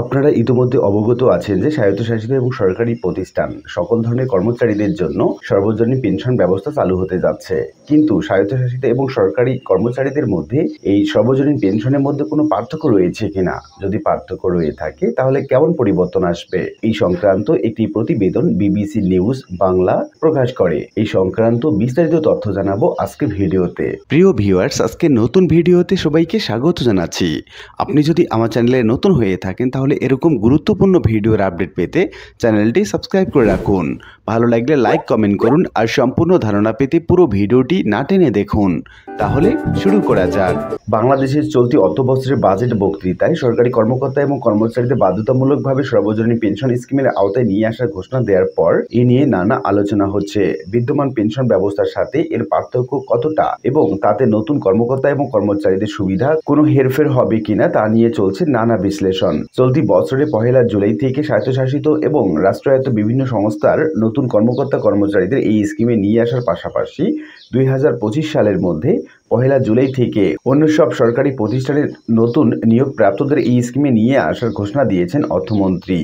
আপনারা ইতিমধ্যে অবগত আছেন যে স্বায়ত্তশাসিত এবং সরকারি প্রতিষ্ঠান সকল ধরনের কর্মচারীদের জন্য সর্বজনীন পেনশন ব্যবস্থা চালু হতে যাচ্ছে। কিন্তু স্বায়ত্তশাসিত এবং সরকারি কর্মচারীদের মধ্যে এই সর্বজনীন পেনশনের মধ্যে কোনো পার্থক্য রয়েছে কিনা, যদি পার্থক্য রয়ে থাকে তাহলে কেমন পরিবর্তন আসবে, এই সংক্রান্ত একটি প্রতিবেদন বিবিসি নিউজ বাংলা প্রকাশ করে। এই সংক্রান্ত বিস্তারিত তথ্য জানাবো আজকে ভিডিওতে। প্রিয় ভিউয়ার্স, আজকে নতুন ভিডিওতে সবাইকে স্বাগত জানাচ্ছি। আপনি যদি আমার চ্যানেলে নতুন হয়ে থাকেন তাহলে এরকম গুরুত্বপূর্ণ ভিডিওর আপডেট পেতে চ্যানেলটি সাবস্ক্রাইব করে রাখুন। ভালো লাগলে লাইক কমেন্ট করুন আর সম্পূর্ণ ধারণা পেতে পুরো ভিডিওটি না টেনে দেখুন। তাহলে শুরু করা যাক। বাংলাদেশের চলতি অর্থবছরের বাজেট বক্তৃতায় সরকারি কর্মকর্তা এবং কর্মচারীদের বাধ্যতামূলকভাবে সর্বজনীন পেনশন স্কিমের আওতায় নিয়ে আসার ঘোষণা দেওয়ার পর এ নিয়ে নানা আলোচনা হচ্ছে। বিদ্যমান পেনশন ব্যবস্থার সাথে এর পার্থক্য কতটা এবং তাতে নতুন কর্মকর্তা এবং কর্মচারীদের সুবিধা কোনো হেরফের হবে কিনা তা নিয়ে চলছে নানা বিশ্লেষণ। চলতি বছরে 1 জুলাই থেকে স্বায়ত্তশাসিত এবং রাষ্ট্রায়ত্ত বিভিন্ন সংস্থার নতুন কর্মকর্তা কর্মচারীদের এই স্কিমে নিয়ে আসার পাশাপাশি 2025 সালের মধ্যে 1 জুলাই থেকে অন্য সব সরকারি প্রতিষ্ঠানের নতুন নিয়োগপ্রাপ্তদের এই স্কিমে নিয়ে আসার ঘোষণা দিয়েছেন অর্থমন্ত্রী।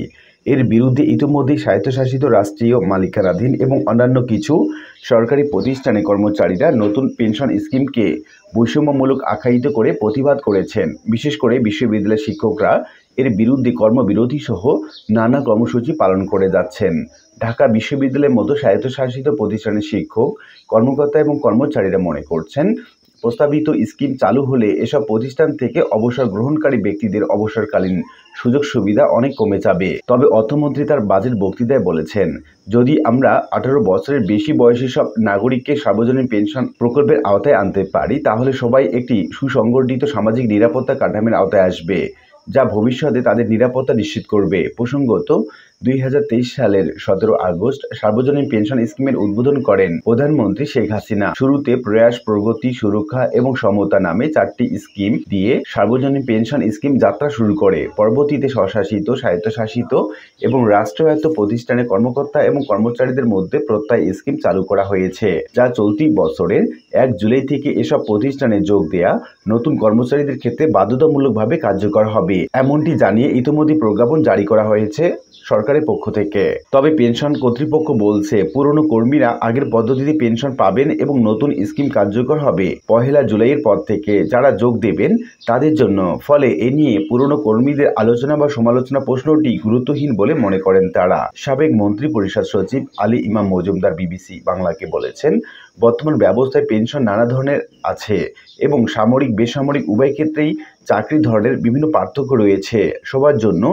এর বিরুদ্ধে ইতিমধ্যেই স্বায়ত্তশাসিত রাষ্ট্রীয় মালিকানাধীন এবং অন্যান্য কিছু সরকারি প্রতিষ্ঠানে কর্মচারীরা নতুন পেনশন স্কিমকে বৈষম্যমূলক আখ্যায়িত করে প্রতিবাদ করেছেন। বিশেষ করে বিশ্ববিদ্যালয়ের শিক্ষকরা এর বিরুদ্ধে কর্মবিরতি সহ নানা কর্মসূচি পালন করে যাচ্ছেন। ঢাকা বিশ্ববিদ্যালয়ের মতো স্বায়ত্তশাসিত প্রতিষ্ঠানের শিক্ষক, কর্মকর্তা এবং কর্মচারীরা মনে করছেন, প্রস্তাবিত স্কিম চালু হলে এসব প্রতিষ্ঠান থেকে অবসর গ্রহণকারী ব্যক্তিদের অবসরকালীন সুযোগ সুবিধা অনেক কমে যাবে। তবে অর্থমন্ত্রী তার বাজেট বক্তৃতায় বলেছেন, যদি আমরা 18 বছরের বেশি বয়সী সব নাগরিককে সার্বজনীন পেনশন প্রকল্পের আওতায় আনতে পারি তাহলে সবাই একটি সুসংগঠিত সামাজিক নিরাপত্তা কাঠামোর আওতায় আসবে, যা ভবিষ্যতে তাদের নিরাপত্তা নিশ্চিত করবে। প্রসঙ্গত, 2023 সালের 17 আগস্ট সার্বজনীন পেনশন স্কিমের উদ্বোধন করেন প্রধানমন্ত্রী শেখ হাসিনা। শুরুতে প্রয়াস, প্রগতি, সুরক্ষা এবং সমতা নামে 4টি স্কিম দিয়ে সার্বজনীন পেনশন স্কিম যাত্রা শুরু করে। পরবর্তীতে স্বশাসিত, স্বায়ত্তশাসিত এবং রাষ্ট্রায়ত্ত প্রতিষ্ঠানের কর্মকর্তা এবং কর্মচারীদের মধ্যে প্রত্যয় স্কিম চালু করা হয়েছে, যা চলতি বছরের 1 জুলাই থেকে এসব প্রতিষ্ঠানে যোগ দেয়া নতুন কর্মচারীদের ক্ষেত্রে বাধ্যতামূলকভাবে কার্যকর হবে, এমনটি জানিয়ে ইতিমধ্যে প্রজ্ঞাপন জারি করা হয়েছে সরকারের পক্ষ থেকে। তবে পেনশন কর্তৃপক্ষ বলছে, পুরনো কর্মীরা আগের পদ্ধতিতে পেনশন পাবেন এবং নতুন স্কিম কার্যকর হবে 1 জুলাইয়ের পর থেকে যারা যোগ দেবেন তাদের জন্য। ফলে এ নিয়ে পুরনো কর্মীদের আলোচনা বা সমালোচনা প্রশ্নটি গুরুত্বহীন বলে মনে করেন তারা। সাবেক মন্ত্রী পরিষদ সচিব আলী ইমাম মজুমদার বিবিসি বাংলাকে বলেছেন, বর্তমান ব্যবস্থায় পেনশন নানা ধরনের আছে এবং সামরিক বেসামরিক উভয় ক্ষেত্রেই চাকরির ধরনের বিভিন্ন পার্থক্য রয়েছে। সবার জন্য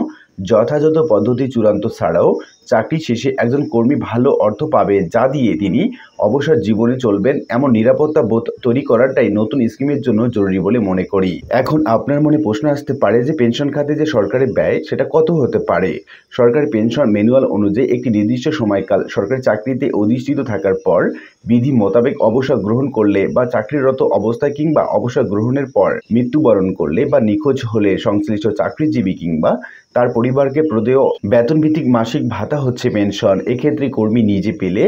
যথাযথ পদ্ধতি চূড়ান্ত ছাড়াও চাকরি শেষে একজন কর্মী ভালো অর্থ পাবে, যা দিয়ে তিনি অবসর জীবনে চলবেন, এমন নিরাপত্তা বোধ তৈরি করাটাই নতুন স্কিমের জন্য জরুরি বলে মনে করি। এখন আপনার মনে প্রশ্ন আসতে পারে যে পেনশন খাতে যে সরকারের ব্যয় সেটা কত হতে পারে। সরকারি পেনশন ম্যানুয়াল অনুযায়ী একটি নির্দিষ্ট সময়কাল সরকারি চাকরিতে অধিষ্ঠিত থাকার পর বিধি মোতাবেক অবসর গ্রহণ করলে বা চাকরিরত অবস্থায় কিংবা অবসর গ্রহণের পর মৃত্যুবরণ করলে বা নিখোঁজ হলে সংশ্লিষ্ট চাকরিজীবী কিংবা তার পরিবারকে প্রদেয় বেতনভিত্তিক মাসিক ভাতা হচ্ছে পেনশন। এক্ষেত্রে কর্মী নিজে পেলে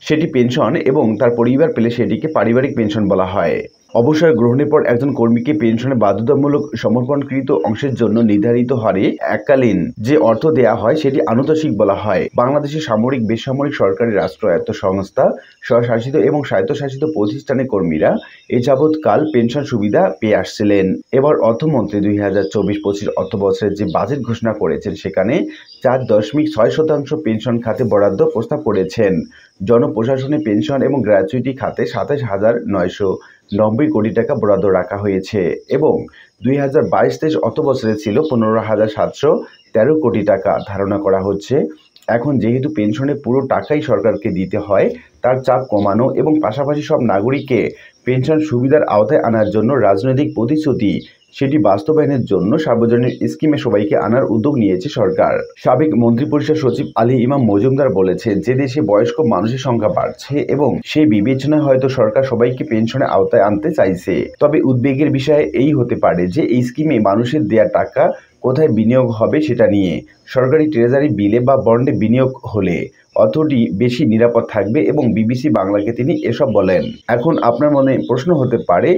সেটি পেনশন এবং তার পরিবার পেলে সেটিকে পারিবারিক পেনশন বলা হয়। অবসর গ্রহণের পর একজন কর্মীকে পেনশনের বাধ্যতামূলক সমর্পণকৃত অংশের জন্য নির্ধারিত হারে এককালীন যে অর্থ দেয়া হয় সেটি আনুতোষিক বলা হয়। বাংলাদেশের সামরিক, বেসামরিক, সরকারি, রাষ্ট্রায়ত্ত সংস্থা, স্বশাসিত এবং স্বায়ত্তশাসিত প্রতিষ্ঠানের কর্মীরা এ যাবৎকাল পেনশন সুবিধা পেয়ে আসছিলেন। এবার অর্থমন্ত্রী 2024-25 অর্থবছরের যে বাজেট ঘোষণা করেছেন সেখানে 4.6% পেনশন খাতে বরাদ্দ প্রস্তাব করেছেন। জনপ্রশাসনে পেনশন এবং গ্র্যাচুইটি খাতে 27,990 কোটি টাকা বরাদ্দ রাখা হয়েছে এবং 2022-23 অর্থবছরে ছিল 15,713 কোটি টাকা। ধারণা করা হচ্ছে, এখন যেহেতু পেনশনের পুরো টাকাই সরকারকে দিতে হয়, তার চাপ কমানো এবং পাশাপাশি সব নাগরিককে পেনশন সুবিধার আওতায় আনার জন্য রাজনৈতিক প্রতিশ্রুতি সেটি বাস্তবায়নের জন্য সার্বজনীন স্কিমে সবাইকে আনার উদ্যোগ নিয়েছে সরকার। সাবেক মন্ত্রিপরিষদ সচিব আলী ইমাম মজুমদার বলেছেন, যে দেশে বয়স্ক মানুষের সংখ্যা বাড়ছে এবং সেই বিবেচনায় হয়তো সরকার সবাইকে পেনশনের আওতায় আনতে চাইছে। তবে উদ্বেগের বিষয় এই হতে পারে যে এই স্কিমে মানুষের দেয়া টাকা কোথায় বিনিয়োগ হবে সেটা নিয়ে। সরকারি ট্রেজারি বিলে বা বন্ডে বিনিয়োগ হলে অর্থটি বেশি নিরাপদ থাকবে এবং বিবিসি বাংলাকে তিনি এসব বলেন। এখন আপনার মনে প্রশ্ন হতে পারে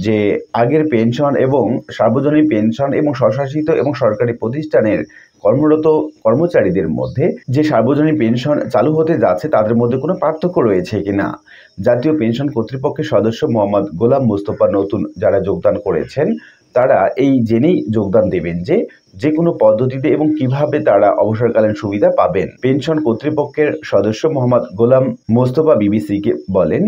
যে আগের পেনশন এবং সার্বজনীন পেনশন এবং স্বশাসিত এবং সরকারি প্রতিষ্ঠানের কর্মরত কর্মচারীদের মধ্যে যে সার্বজনীন পেনশন চালু হতে যাচ্ছে তাদের মধ্যে কোনো পার্থক্য রয়েছে কিনা। জাতীয় পেনশন কর্তৃপক্ষের সদস্য মোহাম্মদ গোলাম মোস্তফা নতুন যারা যোগদান করেছেন তারা এই জেনেই যোগদান দেবেন যে যে কোনো পদ্ধতিতে এবং কিভাবে তারা অবসরকালীন সুবিধা পাবেন। পেনশন কর্তৃপক্ষের সদস্য মোহাম্মদ গোলাম মোস্তফা বিবিসিকে বলেন,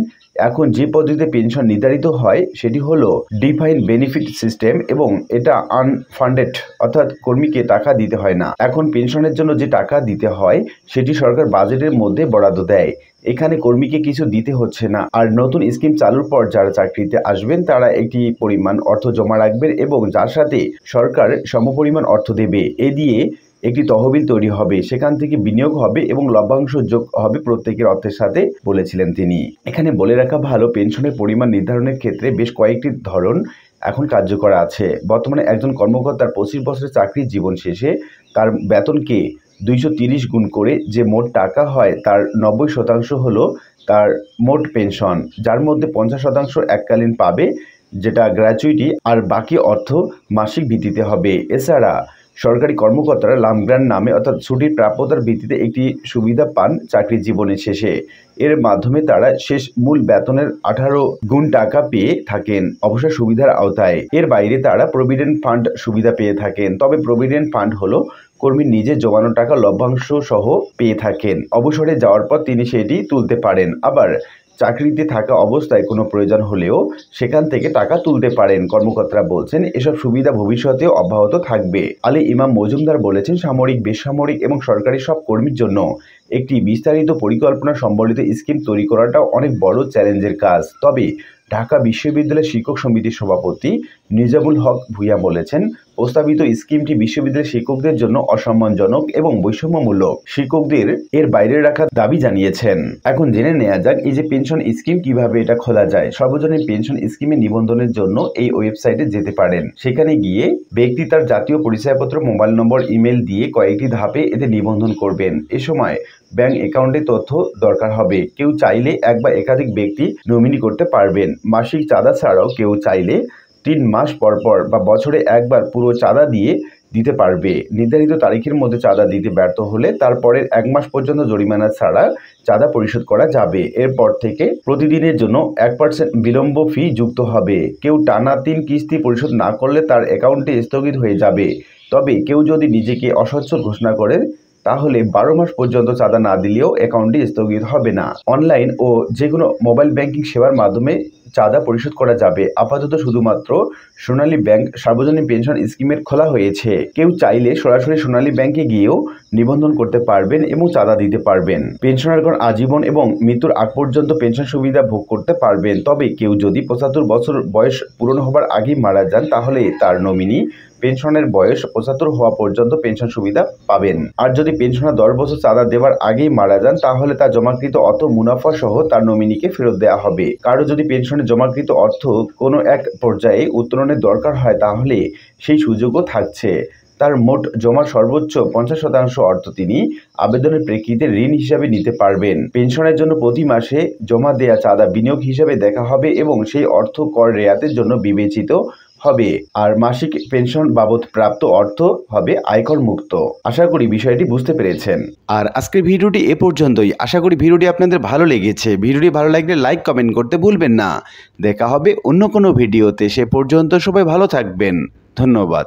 এখন যে পদ্ধতিতে পেনশন নির্ধারিত হয় সেটি হলো ডিফাইন বেনিফিট সিস্টেম এবং এটা আনফান্ডেড, অর্থাৎ কর্মীকে টাকা দিতে হয় না। এখন পেনশনের জন্য যে টাকা দিতে হয় সেটি সরকার বাজেটের মধ্যে বরাদ্দ দেয়, এখানে কর্মীকে কিছু দিতে হচ্ছে না। আর নতুন স্কিম চালুর পর যারা চাকরিতে আসবেন তারা একটি পরিমাণ অর্থ জমা রাখবেন এবং যার সাথে সরকার সমপরিমাণ অর্থ দেবে। এ দিয়ে একটি তহবিল তৈরি হবে, সেখান থেকে বিনিয়োগ হবে এবং লভ্যাংশ যোগ হবে প্রত্যেকের অর্থের সাথে, বলেছিলেন তিনি। এখানে বলে রাখা ভালো, পেনশনের পরিমাণ নির্ধারণের ক্ষেত্রে বেশ কয়েকটি ধরন এখন কার্যকর আছে। বর্তমানে একজন কর্মকর্তার 25 বছরের চাকরির জীবন শেষে তার বেতনকে 230 গুণ করে যে মোট টাকা হয় তার 90% হলো তার মোট পেনশন, যার মধ্যে 50% এককালীন পাবে যেটা গ্র্যাচুইটি, আর বাকি অর্থ মাসিক ভিত্তিতে হবে। এছাড়া সরকারি কর্মকর্তারা লাম গ্র্যান্ট নামে অর্থাৎ ছুটির প্রাপ্যতার ভিত্তিতে একটি সুবিধা পান চাকরির জীবনের শেষে। এর মাধ্যমে তারা শেষ মূল বেতনের 18 গুণ টাকা পেয়ে থাকেন অবসর সুবিধার আওতায়। এর বাইরে তারা প্রভিডেন্ট ফান্ড সুবিধা পেয়ে থাকেন, তবে প্রভিডেন্ট ফান্ড হলো কর্মীর নিজের জমানো টাকা লভ্যাংশ সহ পেয়ে থাকেন। অবসরে যাওয়ার পর তিনি সেটি তুলতে পারেন, আবার চাকরিতে থাকা অবস্থায় কোনো প্রয়োজন হলেও সেখান থেকে টাকা তুলতে পারেন। কর্মকর্তারা বলছেন এসব সুবিধা ভবিষ্যতেও অব্যাহত থাকবে। আলী ইমাম মজুমদার বলেছেন, সামরিক, বেসামরিক এবং সরকারি সব কর্মীর জন্য একটি বিস্তারিত পরিকল্পনা সম্বলিত স্কিম তৈরি করাটাও অনেক বড় চ্যালেঞ্জের কাজ। তবে ঢাকা বিশ্ববিদ্যালয়ের শিক্ষক সমিতির সভাপতি নিজামুল হক ভূঁইয়া বলেছেন, প্রস্তাবিত স্কিমটি বিশ্ববিদ্যালয়ের শিক্ষকদের জন্য অসম্মানজনক এবং বৈষম্যমূলক, শিক্ষকদের এর বাইরে রাখার দাবি জানিয়েছেন। এখন জেনে নেওয়া যাক এই যে পেনশন স্কিম কিভাবে এটা খোলা যায়। সর্বজনীন পেনশন স্কিমে নিবন্ধনের জন্য এই ওয়েবসাইটে যেতে পারেন। সেখানে গিয়ে ব্যক্তি তার জাতীয় পরিচয়পত্র, মোবাইল নম্বর, ইমেল দিয়ে কয়েকটি ধাপে এতে নিবন্ধন করবেন। এ সময় ব্যাংক অ্যাকাউন্টের তথ্য দরকার হবে। কেউ চাইলে এক বা একাধিক ব্যক্তি নমিনি করতে পারবেন। মাসিক চাঁদা ছাড়াও কেউ চাইলে 3 মাস পর পর বা বছরে একবার পুরো চাঁদা দিতে পারবে। নির্ধারিত তারিখের মধ্যে চাঁদা দিতে ব্যর্থ হলে তারপরের 1 মাস পর্যন্ত জরিমানা ছাড়া চাঁদা পরিশোধ করা যাবে। এরপর থেকে প্রতিদিনের জন্য 1% বিলম্ব ফি যুক্ত হবে। কেউ টানা 3 কিস্তি পরিশোধ না করলে তার অ্যাকাউন্টে স্থগিত হয়ে যাবে। তবে কেউ যদি নিজেকে অসচ্ছল ঘোষণা করে তাহলে 12 মাস পর্যন্ত চাঁদা না দিলেও অ্যাকাউন্টটি স্থগিত হবে না। অনলাইন ও যে কোনো মোবাইল ব্যাংকিং সেবার মাধ্যমে চাঁদা পরিশোধ করা যাবে। আপাতত শুধুমাত্র সোনালী ব্যাংক সার্বজনীন পেনশন স্কিমের খোলা হয়েছে। কেউ চাইলে সরাসরি সোনালী ব্যাংকে গিয়েও নিবন্ধন করতে পারবেন এবং চাঁদা দিতে পারবেন। পেনশনারগণ আজীবন এবং মৃত্যুর আগ পর্যন্ত পেনশন সুবিধা ভোগ করতে পারবেন। তবে কেউ যদি 75 বছর বয়স পূরণ হবার আগেই মারা যান তাহলে তার নমিনি পেনশনের বয়স 75 হওয়া পর্যন্ত পেনশন সুবিধা পাবেন। আর যদি পেনশনার 10 বছর চাঁদা দেওয়ার আগেই মারা যান তাহলে তার জমাকৃত অর্থ মুনাফা সহ তার নমিনিকে ফেরত দেওয়া হবে। কারো যদি পেনশনের জমাকৃত অর্থ কোনো এক পর্যায়ে উত্তোলনের দরকার হয় তাহলে সেই সুযোগও থাকছে। তার মোট জমার সর্বোচ্চ 50% অর্থ তিনি আবেদনের প্রেক্ষিতে ঋণ হিসাবে নিতে পারবেন। পেনশনের জন্য প্রতি মাসে জমা দেয়া চাঁদা বিনিয়োগ হিসাবে দেখা হবে এবং সেই অর্থ কর রেয়াতের জন্য বিবেচিত হবে। আর মাসিক পেনশন বাবদ প্রাপ্ত অর্থ হবে আয়কর মুক্ত। আশা করি বিষয়টি বুঝতে পেরেছেন। আর আজকের ভিডিওটি এ পর্যন্তই। আশা করি ভিডিওটি আপনাদের ভালো লেগেছে। ভিডিওটি ভালো লাগলে লাইক, কমেন্ট করতে ভুলবেন না। দেখা হবে অন্য কোনো ভিডিওতে। সে পর্যন্ত সবাই ভালো থাকবেন। ধন্যবাদ।